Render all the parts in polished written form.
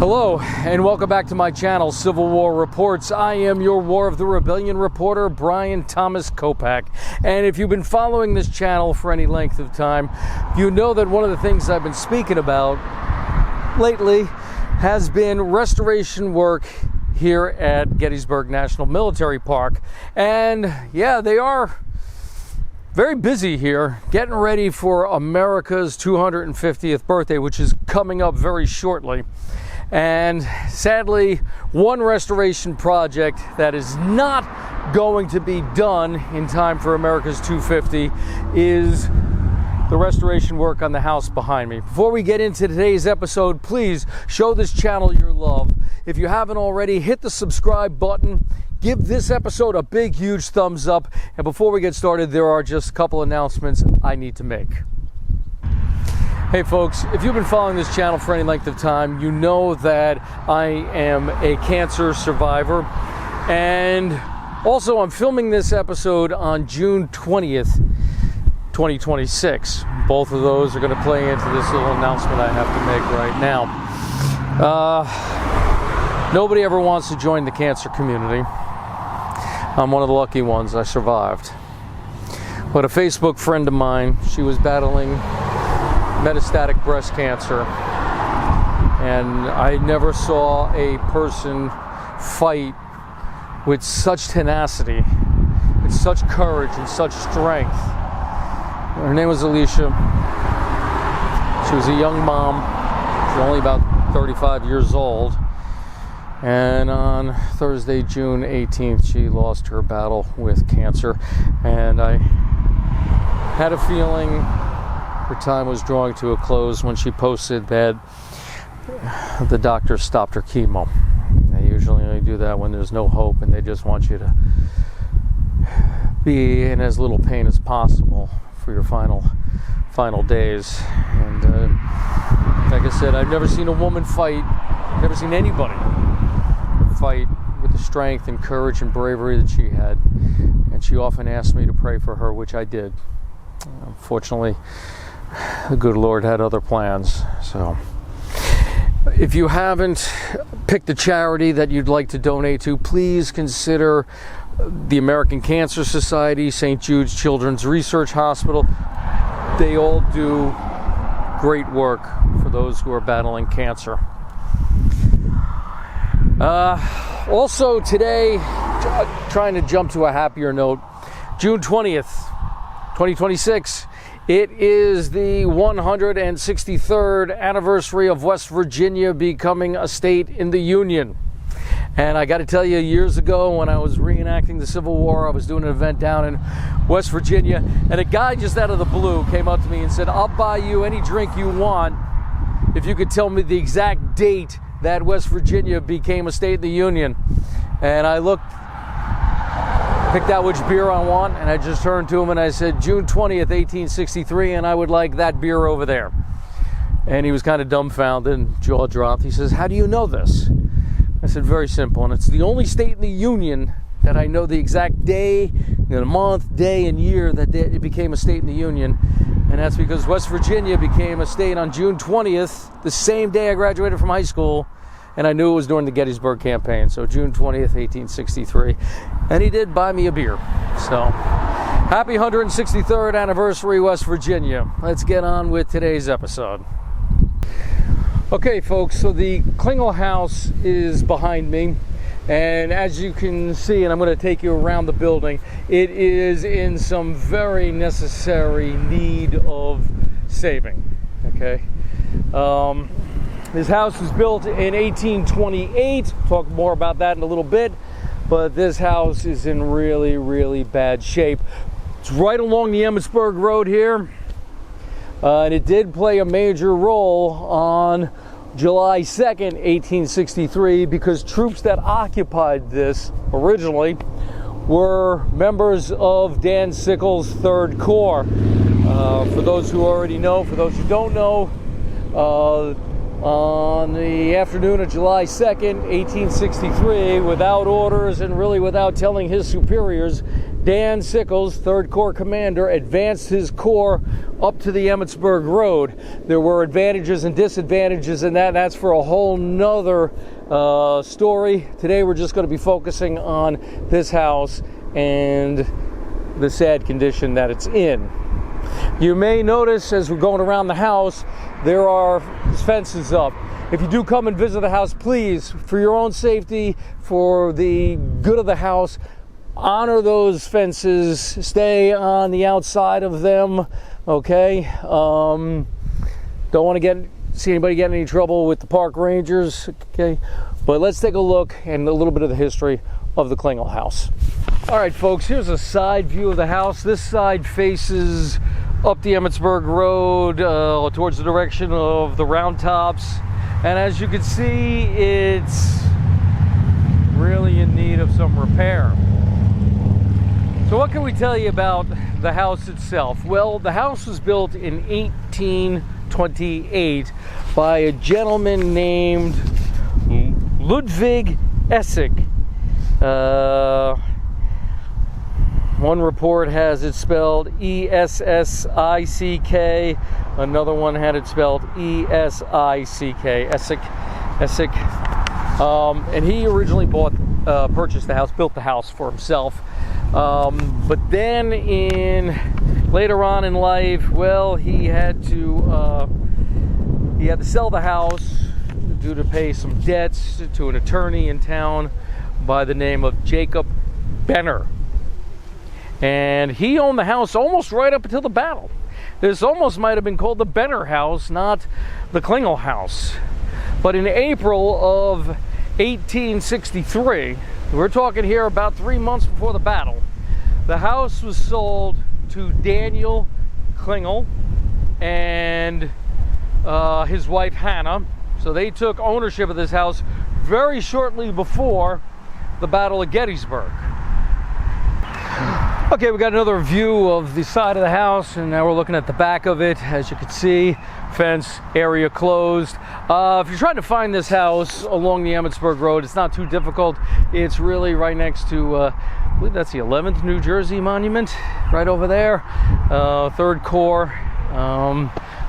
Hello, and welcome back to my channel, Civil War Reports. I am your War of the Rebellion reporter, Brian Thomas Kopak. And if you've been following this channel for any length of time, you know that one of the things I've been speaking about lately has been restoration work here at Gettysburg National Military Park. And yeah, they are very busy here, getting ready for America's 250th birthday, which is coming up very shortly. And sadly, one restoration project that is not going to be done in time for America's 250 is the restoration work on the house behind me. Before we get into today's episode, please show this channel your love. If you haven't already, hit the subscribe button. Give this episode a big, huge thumbs up. And before we get started, there are just a couple announcements I need to make. Hey folks, if you've been following this channel for any length of time, you know that I am a cancer survivor. And also I'm filming this episode on June 20th, 2026. Both of those are going to play into this little announcement I have to make right now. Nobody ever wants to join the cancer community. I'm one of the lucky ones. I survived. But a Facebook friend of mine, she was battling metastatic breast cancer, and I never saw a person fight with such tenacity, with such courage and such strength. Her name was Alicia. She was a young mom. She was only about 35 years old. And on Thursday, June 18th, she lost her battle with cancer. And I had a feeling her time was drawing to a close when she posted that the doctor stopped her chemo. They usually only do that when there's no hope and they just want you to be in as little pain as possible for your final days. And like I said, I've never seen a woman fight, never seen anybody fight with the strength and courage and bravery that she had. And she often asked me to pray for her, which I did. Unfortunately, the good Lord had other plans. So if you haven't picked a charity that you'd like to donate to, please consider the American Cancer Society, St. Jude's Children's Research Hospital. They all do great work for those who are battling cancer. Also today, trying to jump to a happier note, June 20th, 2026, it is the 163rd anniversary of West Virginia becoming a state in the Union. And I got to tell you, years ago when I was reenacting the Civil War, I was doing an event down in West Virginia, and a guy just out of the blue came up to me and said, "I'll buy you any drink you want if you could tell me the exact date that West Virginia became a state in the Union." And I looked, picked out which beer I want, and I just turned to him and I said, "June 20th, 1863, and I would like that beer over there." And he was kind of dumbfounded and jaw dropped. He says, "How do you know this?" I said, "Very simple, and it's the only state in the Union that I know the exact day, the month, day, and year that it became a state in the Union. And that's because West Virginia became a state on June 20th, the same day I graduated from high school, and I knew it was during the Gettysburg campaign. So June 20th, 1863. And he did buy me a beer. So happy 163rd anniversary, West Virginia. Let's get on with today's episode. Okay, folks, so the Kringle House is behind me. And as you can see, and I'm going to take you around the building, it is in some very necessary need of saving. Okay. This house was built in 1828. Talk more about that in a little bit. But this house is in really, really bad shape. It's right along the Emmitsburg Road here. And it did play a major role on July 2nd, 1863, because troops that occupied this originally were members of Dan Sickles' 3rd Corps. For those who already know, for those who don't know, on the afternoon of July 2nd, 1863, without orders and really without telling his superiors, Dan Sickles, 3rd Corps commander, advanced his corps up to the Emmitsburg Road. There were advantages and disadvantages in that. That's for a whole nother story. Today we're just going to be focusing on this house and the sad condition that it's in. You may notice as we're going around the house, there are fences up. If you do come and visit the house, please, for your own safety, for the good of the house, honor those fences, stay on the outside of them, okay? Don't want to see anybody get in any trouble with the park rangers, okay? But let's take a look and a little bit of the history of the Kringle House. All right, folks, here's a side view of the house. This side faces up the Emmitsburg Road towards the direction of the Round Tops. And as you can see, it's really in need of some repair. So what can we tell you about the house itself? Well, the house was built in 1828 by a gentleman named Ludwig Essig. One report has it spelled E-S-S-I-C-K. Another one had it spelled E-S-I-C-K. Essig. And he originally purchased the house, built the house for himself. But then later on in life, well, he had to sell the house due to pay some debts to an attorney in town by the name of Jacob Benner. And he owned the house almost right up until the battle. This almost might have been called the Benner House, not the Kringle House. But in April of 1863, we're talking here about 3 months before the battle, the house was sold to Daniel Kringle and his wife Hannah. So they took ownership of this house very shortly before the Battle of Gettysburg. Okay, we got another view of the side of the house, and now we're looking at the back of it. As you can see, fence area closed. If you're trying to find this house along the Emmitsburg Road, it's not too difficult. It's really right next to, I believe that's the 11th New Jersey Monument, right over there, 3rd Corps.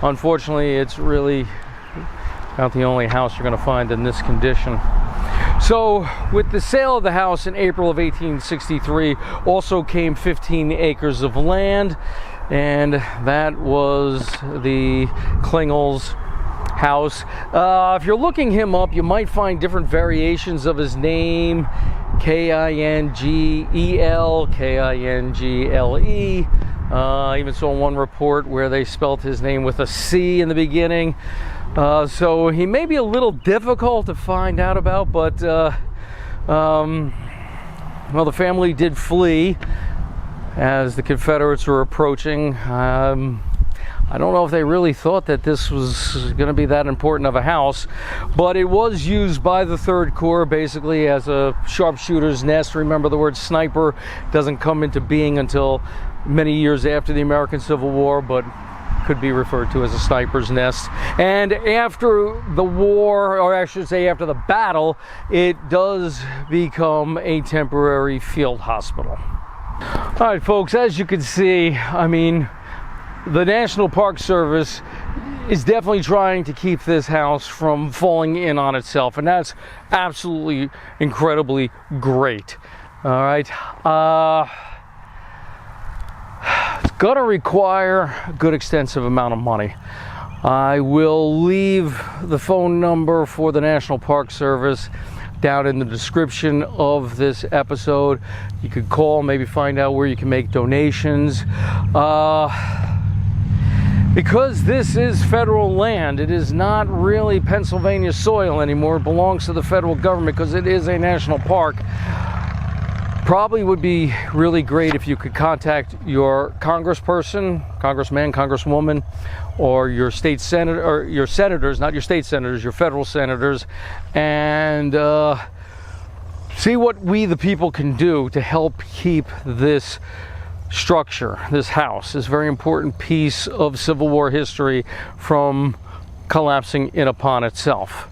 Unfortunately, it's really not the only house you're going to find in this condition. So with the sale of the house in April of 1863 also came 15 acres of land, and that was the Kringle's house. If you're looking him up, you might find different variations of his name: K-I-N-G-E-L, K-I-N-G-L-E. I even saw one report where they spelt his name with a C in the beginning. So he may be a little difficult to find out about, but well, the family did flee as the Confederates were approaching. I don't know if they really thought that this was going to be that important of a house, but it was used by the 3rd Corps basically as a sharpshooter's nest. Remember, the word sniper doesn't come into being until many years after the American Civil War, but could be referred to as a sniper's nest. And after the war, or I should say after the battle, it does become a temporary field hospital. All right, folks, as you can see, I mean, the National Park Service is definitely trying to keep this house from falling in on itself, and that's absolutely incredibly great. All right. It's going to require a good extensive amount of money. I will leave the phone number for the National Park Service down in the description of this episode. You could call, maybe find out where you can make donations. Because this is federal land, it is not really Pennsylvania soil anymore. It belongs to the federal government because it is a national park. Probably would be really great if you could contact your congressperson, congressman, congresswoman, or your state senator, or your senators, not your state senators, your federal senators, and see what we the people can do to help keep this structure, this house, this very important piece of Civil War history from collapsing in upon itself.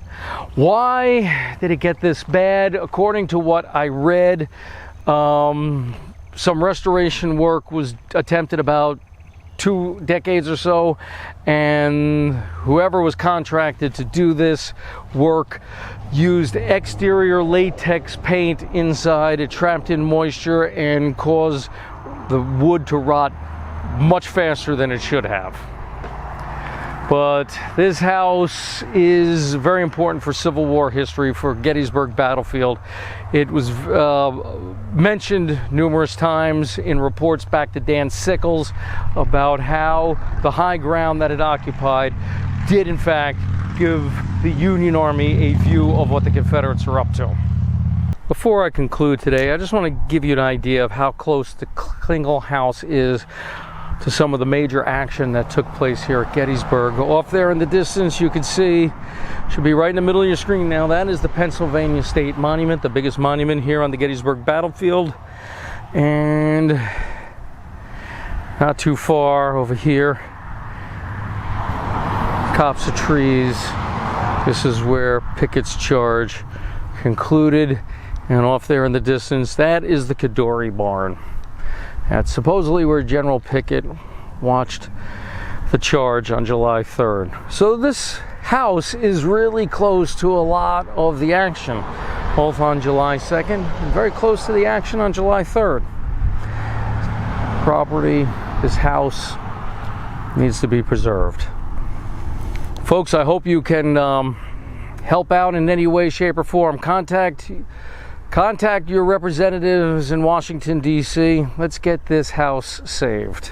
Why did it get this bad? According to what I read, some restoration work was attempted about 2 decades or so, and whoever was contracted to do this work used exterior latex paint inside. It trapped in moisture and caused the wood to rot much faster than it should have. But this house is very important for Civil War history, for Gettysburg battlefield. It was mentioned numerous times in reports back to Dan Sickles about how the high ground that it occupied did in fact give the Union Army a view of what the Confederates are up to. Before I conclude today, I just want to give you an idea of how close the Kringle House is to some of the major action that took place here at Gettysburg. Off there in the distance, you can see, should be right in the middle of your screen now, that is the Pennsylvania State Monument, the biggest monument here on the Gettysburg battlefield. And not too far over here, copse of trees. This is where Pickett's charge concluded. And off there in the distance, that is the Cadore barn. That's supposedly where General Pickett watched the charge on July 3rd. So this house is really close to a lot of the action, both on July 2nd and very close to the action on July 3rd. Property, this house, needs to be preserved. Folks, I hope you can help out in any way, shape, or form. Contact your representatives in Washington, D.C. Let's get this house saved.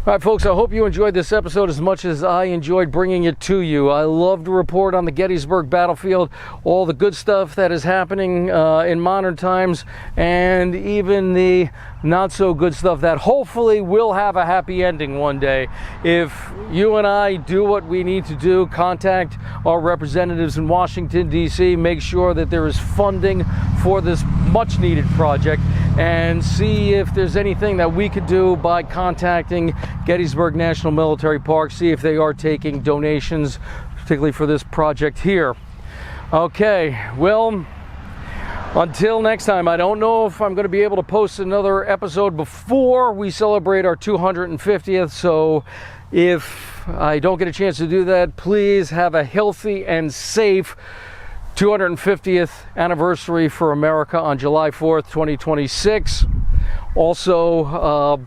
All right, folks, I hope you enjoyed this episode as much as I enjoyed bringing it to you. I love to report on the Gettysburg battlefield, all the good stuff that is happening in modern times, and even the not so good stuff that hopefully will have a happy ending one day. If you and I do what we need to do, contact our representatives in Washington, D.C., make sure that there is funding for this much needed project, and see if there's anything that we could do by contacting Gettysburg National Military Park, see if they are taking donations, particularly for this project here. Okay, well, until next time, I don't know if I'm going to be able to post another episode before we celebrate our 250th, so if I don't get a chance to do that, please have a healthy and safe 250th anniversary for America on July 4th, 2026. Also,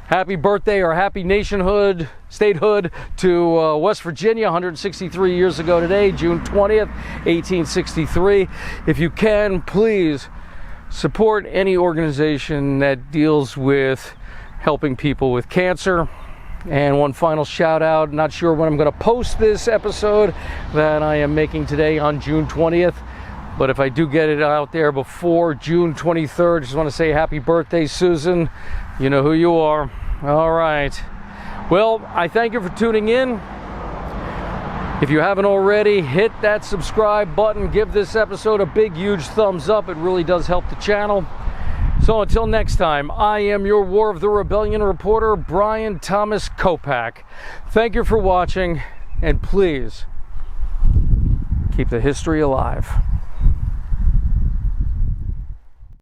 happy birthday or happy nationhood, statehood to West Virginia, 163 years ago today, June 20th, 1863. If you can, please support any organization that deals with helping people with cancer. And one final shout out, not sure when I'm going to post this episode that I am making today on June 20th, but if I do get it out there before June 23rd, just want to say happy birthday, Susan. You know who you are. All right. Well, I thank you for tuning in. If you haven't already, hit that subscribe button. Give this episode a big, huge thumbs up. It really does help the channel. So until next time, I am your War of the Rebellion reporter, Brian Thomas Kopak. Thank you for watching, and please keep the history alive.